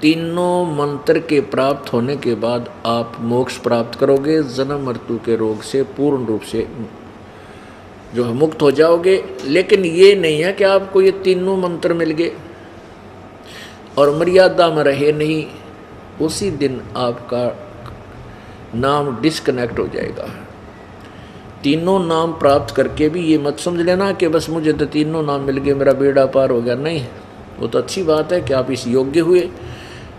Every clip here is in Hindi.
तीनों मंत्र के प्राप्त होने के बाद आप मोक्ष प्राप्त करोगे, जन्म मृत्यु के रोग से पूर्ण रूप से जो है मुक्त हो जाओगे। लेकिन ये नहीं है कि आपको ये तीनों मंत्र मिल गए और मर्यादा में रहे नहीं, उसी दिन आपका नाम डिस्कनेक्ट हो जाएगा। तीनों नाम प्राप्त करके भी ये मत समझ लेना कि बस मुझे तो तीनों नाम मिल गए, मेरा बेड़ा पार हो गया। नहीं, वो तो अच्छी बात है कि आप इस योग्य हुए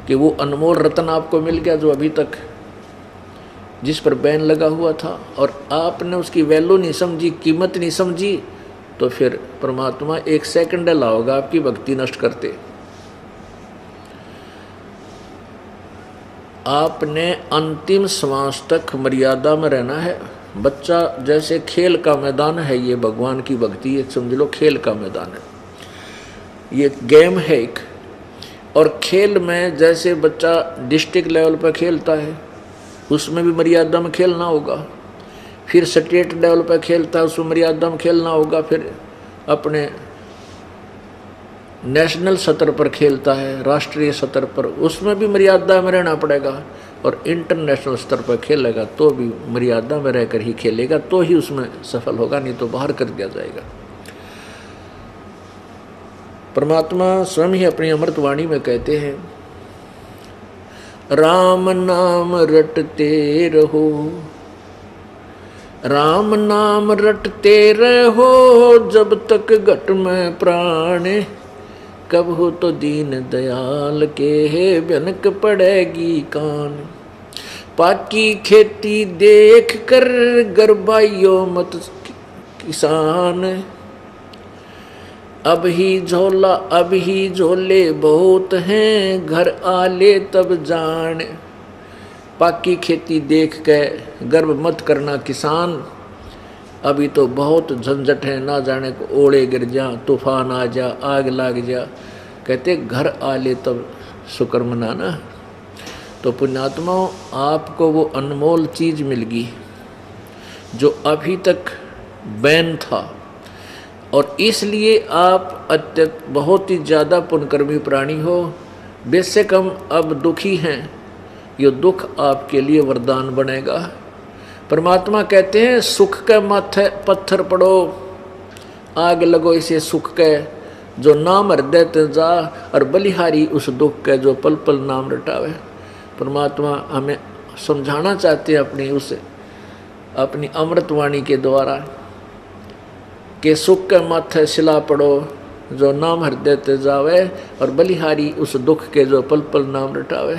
कि वो अनमोल रत्न आपको मिल गया जो अभी तक जिस पर बैन लगा हुआ था और आपने उसकी वैल्यू नहीं समझी, कीमत नहीं समझी, तो फिर परमात्मा एक सेकंड लाओगा आपकी भक्ति नष्ट करते। आपने अंतिम श्वास तक मर्यादा में रहना है। बच्चा जैसे खेल का मैदान है, ये भगवान की भक्ति एक समझ लो खेल का मैदान है, ये गेम है एक। और खेल में जैसे बच्चा डिस्ट्रिक्ट लेवल पर खेलता है, उसमें भी मर्यादा में खेलना होगा। फिर स्टेट लेवल पर खेलता है, उसमें मर्यादा में खेलना होगा। फिर अपने नेशनल स्तर पर खेलता है, राष्ट्रीय स्तर पर, उसमें भी मर्यादा में रहना पड़ेगा। और इंटरनेशनल स्तर पर खेलेगा तो भी मर्यादा में रहकर ही खेलेगा, तो ही उसमें सफल होगा, नहीं तो बाहर कर दिया जाएगा। परमात्मा स्वयं ही अपनी अमृतवाणी में कहते हैं, राम नाम रटते रहो, राम नाम रटते रहो, जब तक घट में प्राण, कब हो तो दीन दयाल के है भनक पड़ेगी कान। पाकी खेती देख कर गरबाइयो मत किसान, अब ही झोले बहुत हैं, घर आले तब जान। पाकी खेती देख के गर्व मत करना किसान, अभी तो बहुत झंझट है, ना जाने को ओले गिर जा, तूफान आ जा, आग लग जा। कहते घर आले तब शुक्र मनाना। तो पुण्यात्माओं, आपको वो अनमोल चीज़ मिल गई जो अभी तक बैन था, और इसलिए आप अत्यंत बहुत ही ज़्यादा पुण्यकर्मी प्राणी हो। बेशक हम अब दुखी हैं, ये दुख आपके लिए वरदान बनेगा। परमात्मा कहते हैं, सुख के माथे पत्थर पड़ो, आग लगो इसे सुख के, जो नाम हृदय ते जा, और बलिहारी उस दुख के जो पल पल नाम रटावे। परमात्मा हमें समझाना चाहते हैं अपनी अमृतवाणी के द्वारा कि सुख के माथे सिला पड़ो, जो नाम हृदय ते जावे, और बलिहारी उस दुख के जो पल पल नाम रटावे।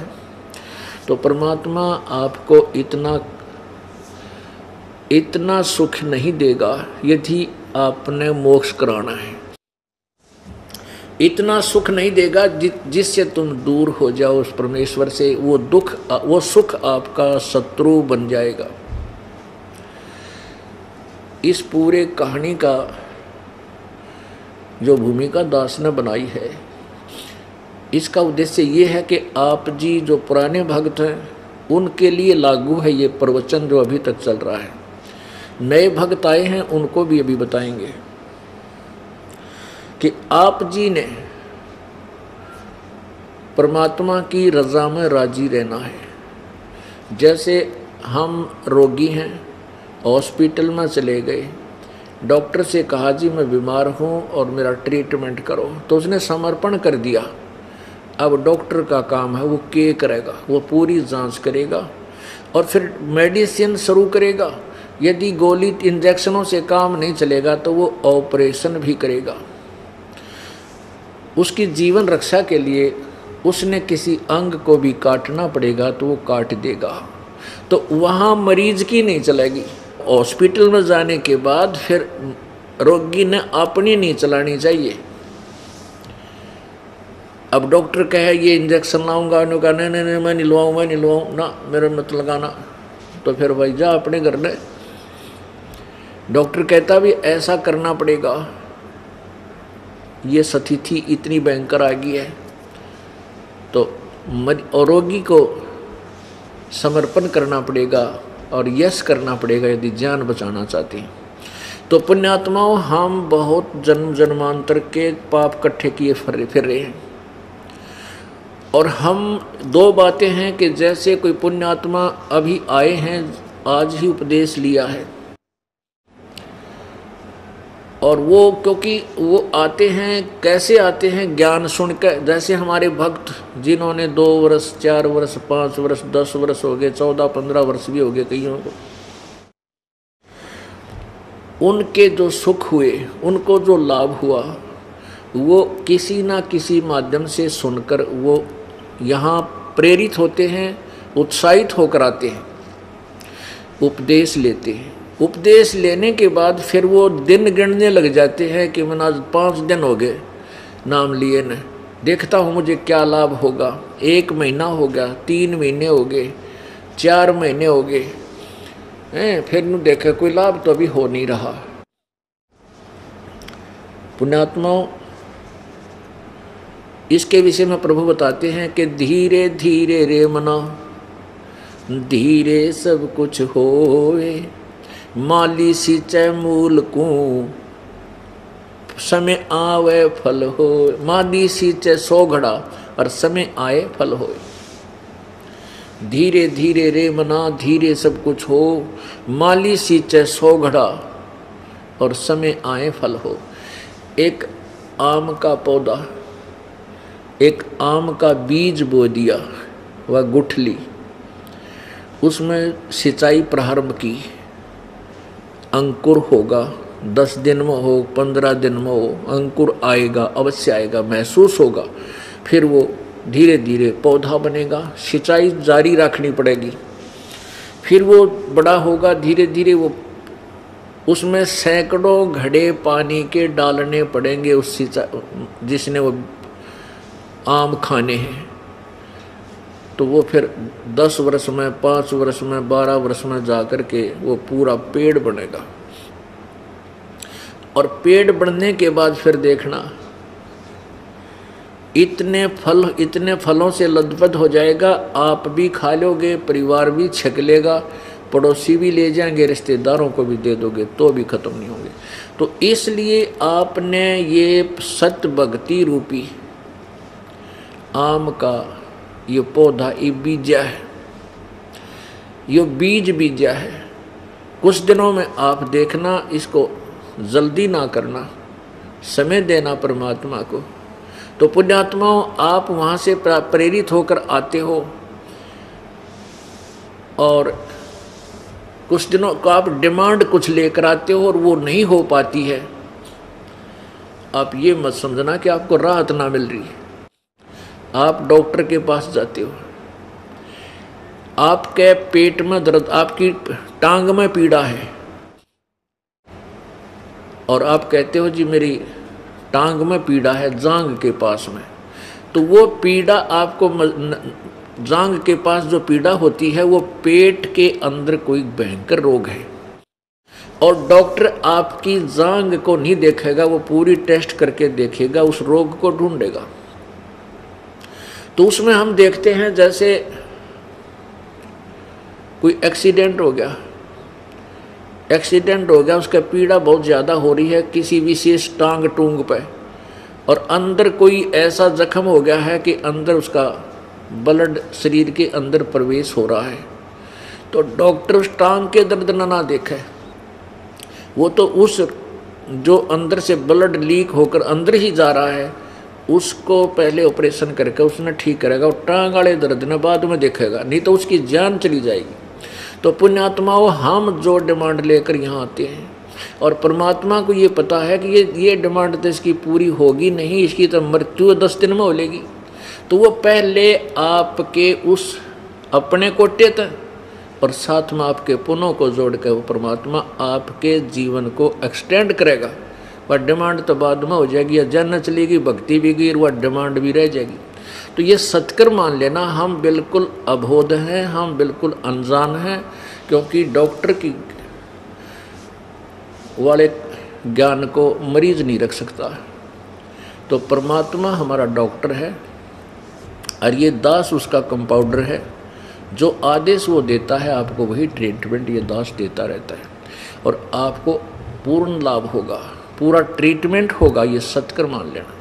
तो परमात्मा आपको इतना सुख नहीं देगा यदि आपने मोक्ष कराना है। इतना सुख नहीं देगा जिससे तुम दूर हो जाओ उस परमेश्वर से। वो सुख आपका शत्रु बन जाएगा। इस पूरे कहानी का जो भूमिका दास ने बनाई है, इसका उद्देश्य ये है कि आप जी जो पुराने भक्त हैं उनके लिए लागू है ये प्रवचन जो अभी तक चल रहा है। नए भक्त आए हैं उनको भी अभी बताएंगे कि आप जी ने परमात्मा की रज़ा में राजी रहना है। जैसे हम रोगी हैं, हॉस्पिटल में चले गए, डॉक्टर से कहा जी मैं बीमार हूँ और मेरा ट्रीटमेंट करो, तो उसने समर्पण कर दिया। अब डॉक्टर का काम है वो क्या करेगा, वो पूरी जांच करेगा और फिर मेडिसिन शुरू करेगा। यदि गोली इंजेक्शनों से काम नहीं चलेगा तो वो ऑपरेशन भी करेगा। उसकी जीवन रक्षा के लिए उसने किसी अंग को भी काटना पड़ेगा तो वो काट देगा। तो वहाँ मरीज की नहीं चलेगी। हॉस्पिटल में जाने के बाद फिर रोगी ने अपनी नहीं चलानी चाहिए। अब डॉक्टर कहे ये इंजेक्शन लाऊंगा, उन्होंने कहा नहीं नहीं मैं नहीं लवाऊँ ना, मेरे मत लगाना, तो फिर भाई जा अपने घर में। डॉक्टर कहता भी ऐसा करना पड़ेगा, ये स्थिति इतनी भयंकर आ गई है, तो रोगी को समर्पण करना पड़ेगा और यश करना पड़ेगा यदि जान बचाना चाहते हैं। तो पुण्यात्माओं, हम बहुत जन्म जन्मांतर के पाप इकट्ठे किए फिर रहे हैं। और हम दो बातें हैं कि जैसे कोई पुण्यात्मा अभी आए हैं, आज ही उपदेश लिया है, और वो क्योंकि वो आते हैं, कैसे आते हैं, ज्ञान सुनकर। जैसे हमारे भक्त जिन्होंने 2 वर्ष 4 वर्ष 5 वर्ष 10 वर्ष हो गए, 14-15 वर्ष भी हो गए कईयों को, उनके जो सुख हुए, उनको जो लाभ हुआ, वो किसी ना किसी माध्यम से सुनकर वो यहाँ प्रेरित होते हैं, उत्साहित होकर आते हैं, उपदेश लेते हैं। उपदेश लेने के बाद फिर वो दिन गिनने लग जाते हैं कि मैंने आज 5 दिन हो गए नाम लिए न, देखता हूँ मुझे क्या लाभ होगा। 1 महीना हो गया, 3 महीने हो गए, 4 महीने हो गए, फिर न देखा कोई लाभ तो अभी हो नहीं रहा। पुण्यात्माओं, इसके विषय में प्रभु बताते हैं कि धीरे धीरे रे मना, धीरे सब कुछ होए, माली सींचे मूल को, समय आवे फल हो। माली सींचे 100 घड़ा और समय आए फल हो। धीरे धीरे रे मना, धीरे सब कुछ हो, माली सींचे 100 घड़ा और समय आए फल हो। एक आम का पौधा, एक आम का बीज बो दिया, वह गुठली, उसमें सिंचाई प्रारंभ की, अंकुर होगा, 10 दिन में हो, 15 दिन में हो, अंकुर आएगा, अवश्य आएगा, महसूस होगा। फिर वो धीरे धीरे पौधा बनेगा, सिंचाई जारी रखनी पड़ेगी। फिर वो बड़ा होगा, धीरे धीरे वो उसमें सैकड़ों घड़े पानी के डालने पड़ेंगे उस सिंचाई, जिसने वो आम खाने हैं। तो वो फिर 10 वर्ष में, 5 वर्ष में, 12 वर्ष में जाकर के वो पूरा पेड़ बनेगा। और पेड़ बनने के बाद फिर देखना, इतने फलों से लदपद हो जाएगा, आप भी खा लोगे, परिवार भी छक लेगा, पड़ोसी भी ले जाएंगे, रिश्तेदारों को भी दे दोगे, तो भी खत्म नहीं होंगे। तो इसलिए आपने ये सत्य भक्ति रूपी आम का ये पौधा, ये बीजा है, ये बीज बीजा है। कुछ दिनों में आप देखना, इसको जल्दी ना करना, समय देना परमात्मा को। तो पुण्यात्माओं, आप वहाँ से प्रेरित होकर आते हो और कुछ दिनों का आप डिमांड कुछ लेकर आते हो और वो नहीं हो पाती है। आप ये मत समझना कि आपको राहत ना मिल रही है। आप डॉक्टर के पास जाते हो, आपके पेट में दर्द, आपकी टांग में पीड़ा है, और आप कहते हो जी मेरी टांग में पीड़ा है, जांघ के पास में। तो वो पीड़ा आपको, जांघ के पास जो पीड़ा होती है, वो पेट के अंदर कोई भयंकर रोग है, और डॉक्टर आपकी जांघ को नहीं देखेगा, वो पूरी टेस्ट करके देखेगा, उस रोग को ढूंढेगा। तो उसमें हम देखते हैं जैसे कोई एक्सीडेंट हो गया, उसका पीड़ा बहुत ज़्यादा हो रही है किसी विशेष टांग टूंग पे, और अंदर कोई ऐसा जख्म हो गया है कि अंदर उसका ब्लड शरीर के अंदर प्रवेश हो रहा है। तो डॉक्टर उस टांग के दर्द ना देखे, वो तो उस जो अंदर से ब्लड लीक होकर अंदर ही जा रहा है, उसको पहले ऑपरेशन करके उसने ठीक करेगा, और टांग वाले दर्द ने बाद में देखेगा, नहीं तो उसकी जान चली जाएगी। तो पुण्यात्माओं, हम जो डिमांड लेकर यहाँ आते हैं, और परमात्मा को ये पता है कि ये डिमांड तो इसकी पूरी होगी नहीं, इसकी तो मृत्यु 10 दिन में हो लेगी। तो वो पहले आपके उस अपने कोटे तक और साथ में आपके पुण्यों को जोड़ कर वो परमात्मा आपके जीवन को एक्सटेंड करेगा। वह डिमांड तो बाद में हो जाएगी, या जन्नत चलेगी, भक्ति भी गई, वह डिमांड भी रह जाएगी। तो ये सत्कर मान लेना, हम बिल्कुल अबोध हैं, हम बिल्कुल अनजान हैं, क्योंकि डॉक्टर की वाले ज्ञान को मरीज नहीं रख सकता। तो परमात्मा हमारा डॉक्टर है, और ये दास उसका कंपाउंडर है। जो आदेश वो देता है आपको, वही ट्रीटमेंट ये दास देता रहता है, और आपको पूर्ण लाभ होगा, पूरा ट्रीटमेंट होगा, ये सत्कर मान लेना।